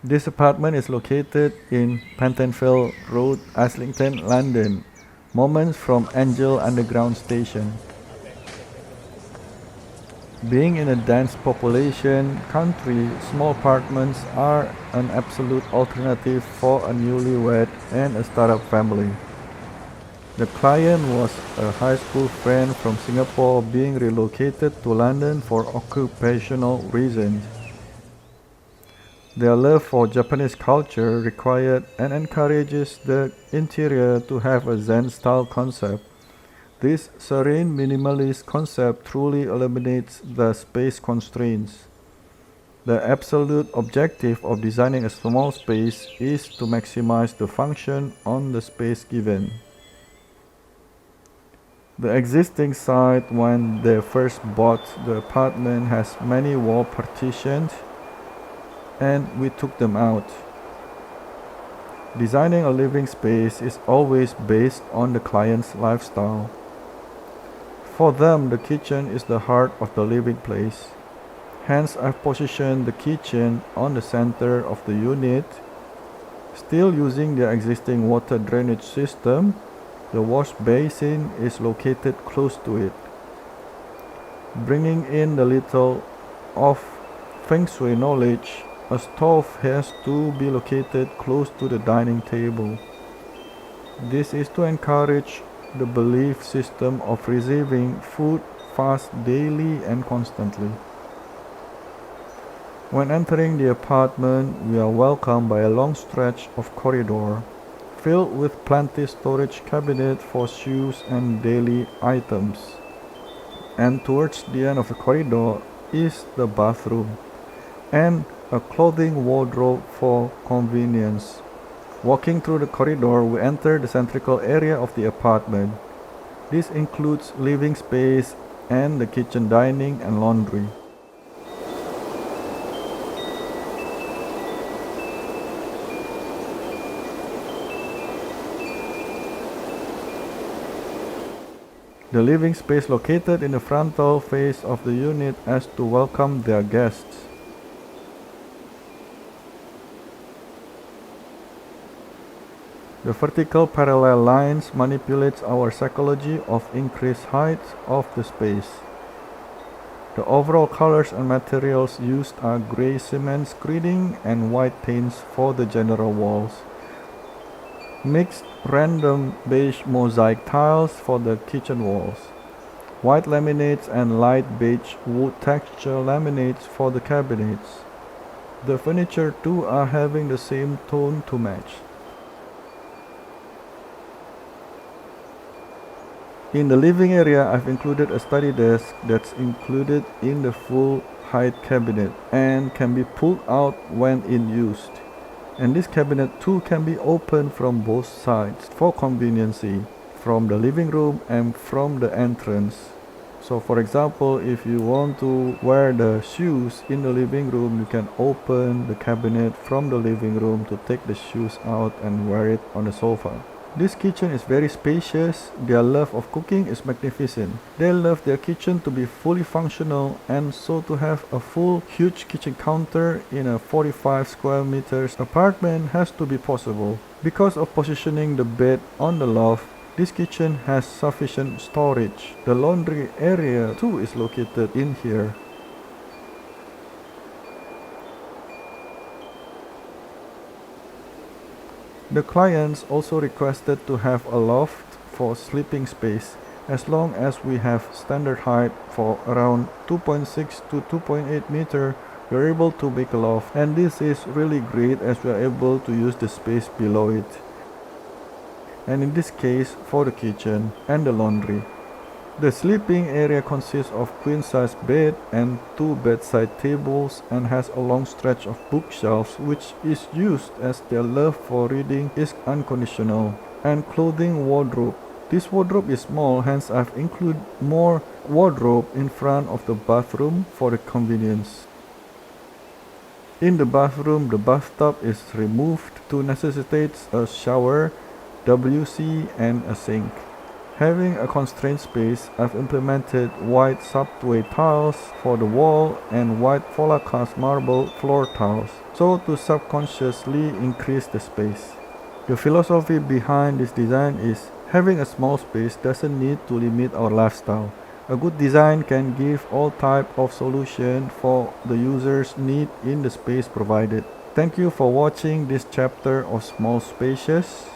This apartment is located in Pentonville Road, Islington, London, moments from Angel Underground Station. Being in a dense population country, small apartments are an absolute alternative for a newlywed and a startup family. The client was a high school friend from Singapore being relocated to London for occupational reasons. Their love for Japanese culture required and encourages the interior to have a Zen style concept. This serene minimalist concept truly eliminates the space constraints. The absolute objective of designing a small space is to maximize the function on the space given. The existing site when they first bought the apartment has many wall partitions and we took them out. Designing a living space is always based on the client's lifestyle. For them, the kitchen is the heart of the living place. Hence, I've positioned the kitchen on the center of the unit. Still using the existing water drainage system, the wash basin is located close to it. Bringing in the little of Feng Shui knowledge, a stove has to be located close to the dining table. This is to encourage the belief system of receiving food fast daily and constantly. When entering the apartment, we are welcomed by a long stretch of corridor filled with plenty storage cabinet for shoes and daily items. And towards the end of the corridor is the bathroom and a clothing wardrobe for convenience. Walking through the corridor, we enter the central area of the apartment. This includes living space and the kitchen, dining, and laundry. The living space located in the frontal face of the unit as to welcome their guests. The vertical parallel lines manipulates our psychology of increased height of the space. The overall colors and materials used are gray cement screening and white paints for the general walls. Mixed random beige mosaic tiles for the kitchen walls. White laminates and light beige wood texture laminates for the cabinets. The furniture too are having the same tone to match. In the living area, I've included a study desk that's included in the full height cabinet and can be pulled out when in use. And this cabinet too can be opened from both sides for conveniency, from the living room and from the entrance. So for example, if you want to wear the shoes in the living room, you can open the cabinet from the living room to take the shoes out and wear it on the sofa. This kitchen is very spacious. Their love of cooking is magnificent. They love their kitchen to be fully functional, and so to have a full huge kitchen counter in a 45 square meters apartment has to be possible. Because of positioning the bed on the loft, this kitchen has sufficient storage. The laundry area too is located in here. The clients also requested to have a loft for sleeping space. As long as we have standard height for around 2.6 to 2.8 meter, we are able to make a loft, and this is really great as we are able to use the space below it. And in this case, for the kitchen and the laundry. The sleeping area consists of queen-size bed and 2 bedside tables and has a long stretch of bookshelves which is used as their love for reading is unconditional. And clothing wardrobe. This wardrobe is small, hence I've included more wardrobe in front of the bathroom for the convenience. In the bathroom, the bathtub is removed to necessitate a shower, WC and a sink. Having a constrained space, I've implemented white subway tiles for the wall and white Volacast marble floor tiles, so to subconsciously increase the space. The philosophy behind this design is having a small space doesn't need to limit our lifestyle. A good design can give all type of solution for the user's need in the space provided. Thank you for watching this chapter of Small Spacious.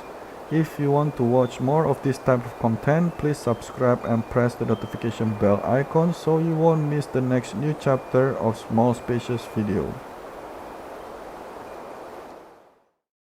If you want to watch more of this type of content, please subscribe and press the notification bell icon so you won't miss the next new chapter of Small Spacious video.